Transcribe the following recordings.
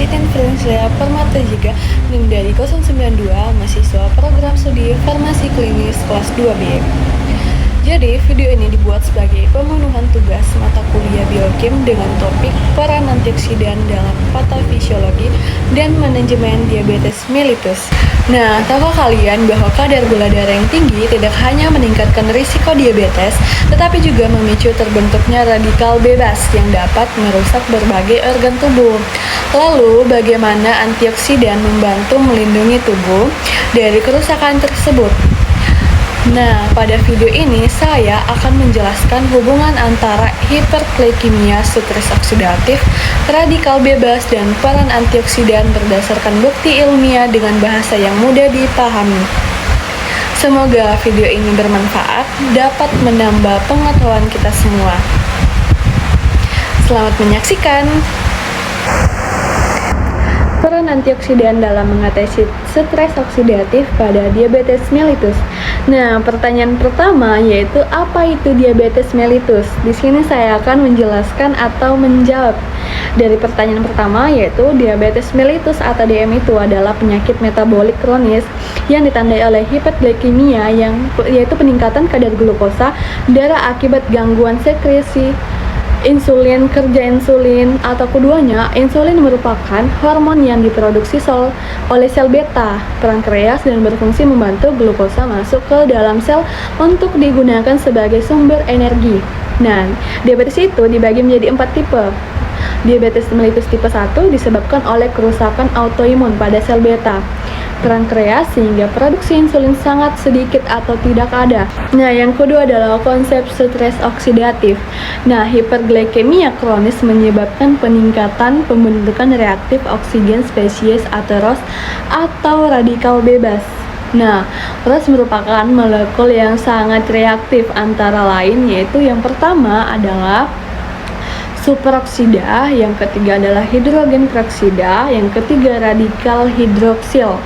Titin Frienslia Permata Jika NIM dari 092 mahasiswa program studi farmasi klinis kelas 2B. Jadi, video ini dibuat sebagai pemenuhan tugas mata kuliah biokim dengan topik peran antioksidan dalam patofisiologi dan manajemen diabetes mellitus. Nah, tahukah kalian bahwa kadar gula darah yang tinggi tidak hanya meningkatkan risiko diabetes, tetapi juga memicu terbentuknya radikal bebas yang dapat merusak berbagai organ tubuh. Lalu, bagaimana antioksidan membantu melindungi tubuh dari kerusakan tersebut? Nah, pada video ini saya akan menjelaskan hubungan antara hiperglikemia, stres oksidatif, radikal bebas, dan peran antioksidan berdasarkan bukti ilmiah dengan bahasa yang mudah dipahami. Semoga video ini bermanfaat, dapat menambah pengetahuan kita semua. Selamat menyaksikan. Peran antioksidan dalam mengatasi stres oksidatif pada diabetes mellitus. Nah, pertanyaan pertama yaitu apa itu diabetes mellitus? Di sini saya akan menjelaskan atau menjawab. Dari pertanyaan pertama yaitu diabetes mellitus atau DM itu adalah penyakit metabolik kronis yang ditandai oleh hiperglikemia yaitu peningkatan kadar glukosa darah akibat gangguan sekresi insulin, kerja insulin, atau keduanya. Insulin merupakan hormon yang diproduksi oleh sel beta pankreas dan berfungsi membantu glukosa masuk ke dalam sel untuk digunakan sebagai sumber energi. Nah, diabetes itu dibagi menjadi 4 tipe. Diabetes mellitus tipe 1 disebabkan oleh kerusakan autoimun pada sel beta pankreas sehingga produksi insulin sangat sedikit atau tidak ada. Nah, yang kedua adalah konsep stres oksidatif. Nah, hiperglikemia kronis menyebabkan peningkatan pembentukan reaktif oksigen spesies atau ROS atau radikal bebas. Nah, ROS merupakan molekul yang sangat reaktif, antara lain yaitu yang pertama adalah superoksida, yang ketiga adalah hidrogen peroksida, yang ketiga radikal hidroksil.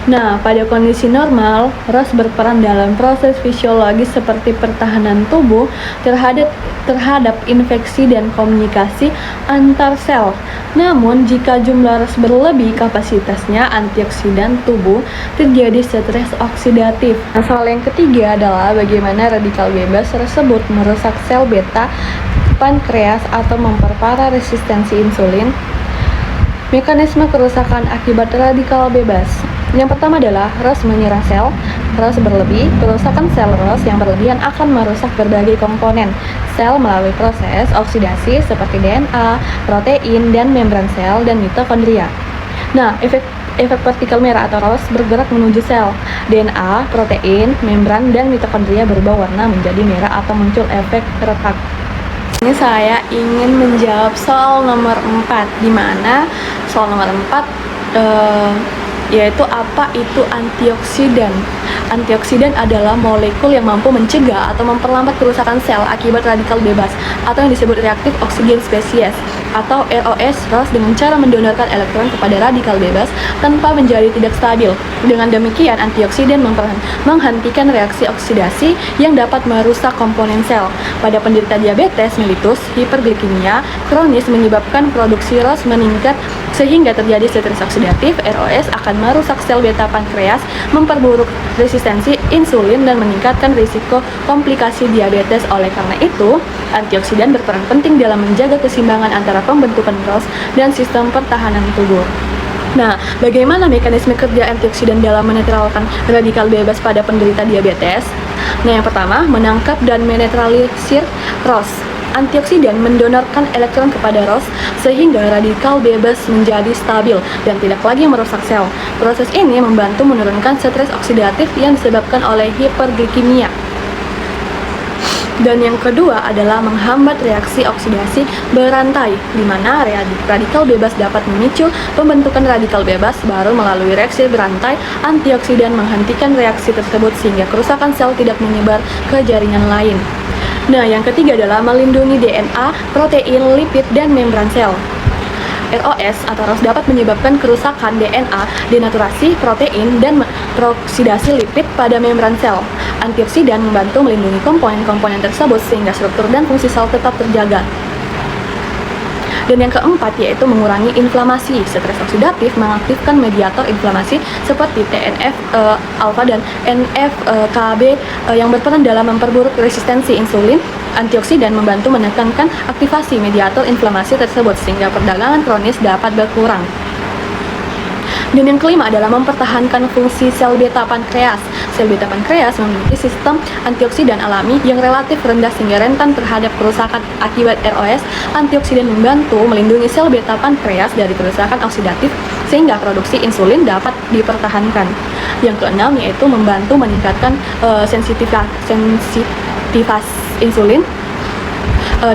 Nah, pada kondisi normal, ROS berperan dalam proses fisiologis seperti pertahanan tubuh terhadap infeksi dan komunikasi antar sel. Namun, jika jumlah ROS berlebih kapasitasnya, antioksidan tubuh terjadi stres oksidatif. Nah, soal yang ketiga adalah bagaimana radikal bebas tersebut merusak sel beta pankreas atau memperparah resistensi insulin. Mekanisme kerusakan akibat radikal bebas. Yang pertama adalah ROS menyerang sel. ROS berlebih. Kerusakan sel ROS yang berlebihan akan merusak berbagai komponen sel melalui proses oksidasi seperti DNA, protein, dan membran sel dan mitokondria. Nah, efek partikel merah atau ROS bergerak menuju sel. DNA, protein, membran, dan mitokondria berubah warna menjadi merah atau muncul efek retak. Ini saya ingin menjawab soal nomor 4, di mana soal nomor 4 yaitu apa itu antioksidan. Antioksidan adalah molekul yang mampu mencegah atau memperlambat kerusakan sel akibat radikal bebas atau yang disebut reaktif oksigen spesies atau ROS dengan cara mendonorkan elektron kepada radikal bebas tanpa menjadi tidak stabil. Dengan demikian, antioksidan menghentikan reaksi oksidasi yang dapat merusak komponen sel. Pada penderita diabetes mellitus, hiperglikemia kronis menyebabkan produksi ROS meningkat sehingga terjadi stres oksidatif. ROS akan merusak sel beta pankreas, memperburuk resistensi insulin, dan meningkatkan risiko komplikasi diabetes. Oleh karena itu, antioksidan berperan penting dalam menjaga keseimbangan antara pembentukan ROS dan sistem pertahanan tubuh. Nah, bagaimana mekanisme kerja antioksidan dalam menetralkan radikal bebas pada penderita diabetes? Nah, yang pertama, menangkap dan menetralisir ROS. Antioksidan mendonorkan elektron kepada ROS sehingga radikal bebas menjadi stabil dan tidak lagi merusak sel. Proses ini membantu menurunkan stres oksidatif yang disebabkan oleh hiperglikemia. Dan yang kedua adalah menghambat reaksi oksidasi berantai, di mana radikal bebas dapat memicu pembentukan radikal bebas baru melalui reaksi berantai. Antioksidan menghentikan reaksi tersebut sehingga kerusakan sel tidak menyebar ke jaringan lain. Nah, yang ketiga adalah melindungi DNA, protein, lipid, dan membran sel. ROS atau ROS dapat menyebabkan kerusakan DNA, denaturasi protein, dan peroksidasi lipid pada membran sel. Antioksidan membantu melindungi komponen-komponen tersebut sehingga struktur dan fungsi sel tetap terjaga. Dan yang keempat yaitu mengurangi inflamasi. Stres oksidatif mengaktifkan mediator inflamasi seperti TNF alfa dan NF-κB yang berperan dalam memperburuk resistensi insulin. Antioksidan membantu menekankan aktivasi mediator inflamasi tersebut sehingga perdagangan kronis dapat berkurang. Dan yang kelima adalah mempertahankan fungsi sel beta pankreas. Sel beta pankreas memiliki sistem antioksidan alami yang relatif rendah sehingga rentan terhadap kerusakan akibat ROS. Antioksidan membantu melindungi sel beta pankreas dari kerusakan oksidatif sehingga produksi insulin dapat dipertahankan. Yang keenam yaitu membantu meningkatkan sensitivitas insulin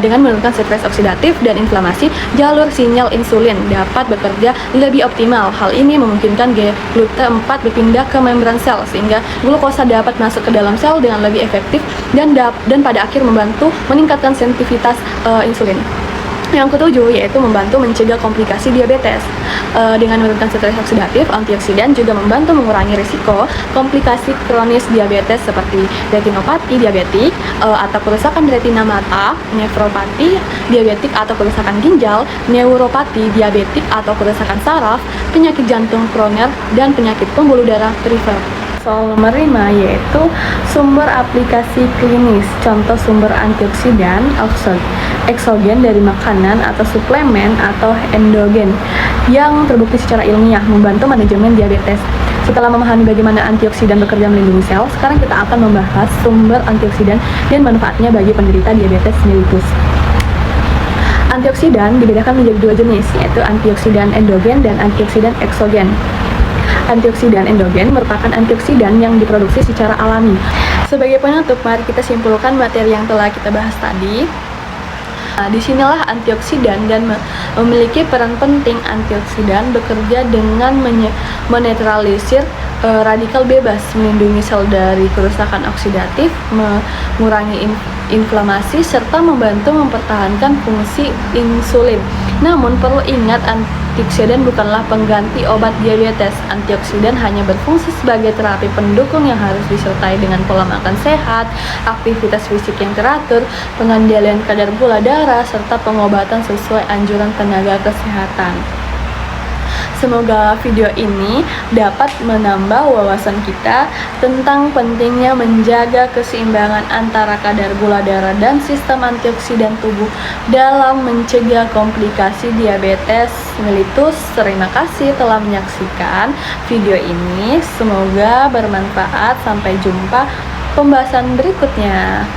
dengan menurunkan stres oksidatif dan inflamasi. Jalur sinyal insulin dapat bekerja lebih optimal. Hal ini memungkinkan GLUT4 berpindah ke membran sel sehingga glukosa dapat masuk ke dalam sel dengan lebih efektif dan pada akhir membantu meningkatkan sensitivitas insulin. Yang ketujuh yaitu membantu mencegah komplikasi diabetes. Dengan menurunkan stres oksidatif, antioksidan juga membantu mengurangi risiko komplikasi kronis diabetes seperti retinopati diabetik atau kerusakan retina mata, nefropati diabetik atau kerusakan ginjal, neuropati diabetik atau kerusakan saraf, penyakit jantung kroner, dan penyakit pembuluh darah periferi. Soal nomor 5 yaitu sumber aplikasi klinis. Contoh sumber antioksidan eksogen dari makanan atau suplemen atau endogen yang terbukti secara ilmiah membantu manajemen diabetes. Setelah memahami bagaimana antioksidan bekerja melindungi sel, sekarang kita akan membahas sumber antioksidan dan manfaatnya bagi penderita diabetes mellitus. Antioksidan dibedakan menjadi dua jenis, yaitu antioksidan endogen dan antioksidan eksogen. Antioksidan endogen merupakan antioksidan yang diproduksi secara alami. Sebagai penutup, mari kita simpulkan materi yang telah kita bahas tadi. Disinilah antioksidan dan memiliki peran penting. Antioksidan bekerja dengan menetralisir radikal bebas, melindungi sel dari kerusakan oksidatif, mengurangi inflamasi, serta membantu mempertahankan fungsi insulin. Namun perlu ingat, antioksidan bukanlah pengganti obat diabetes. Antioksidan hanya berfungsi sebagai terapi pendukung yang harus disertai dengan pola makan sehat, aktivitas fisik yang teratur, pengendalian kadar gula darah, serta pengobatan sesuai anjuran tenaga kesehatan. Semoga video ini dapat menambah wawasan kita tentang pentingnya menjaga keseimbangan antara kadar gula darah dan sistem antioksidan tubuh dalam mencegah komplikasi diabetes mellitus. Terima kasih telah menyaksikan video ini. Semoga bermanfaat. Sampai jumpa pembahasan berikutnya.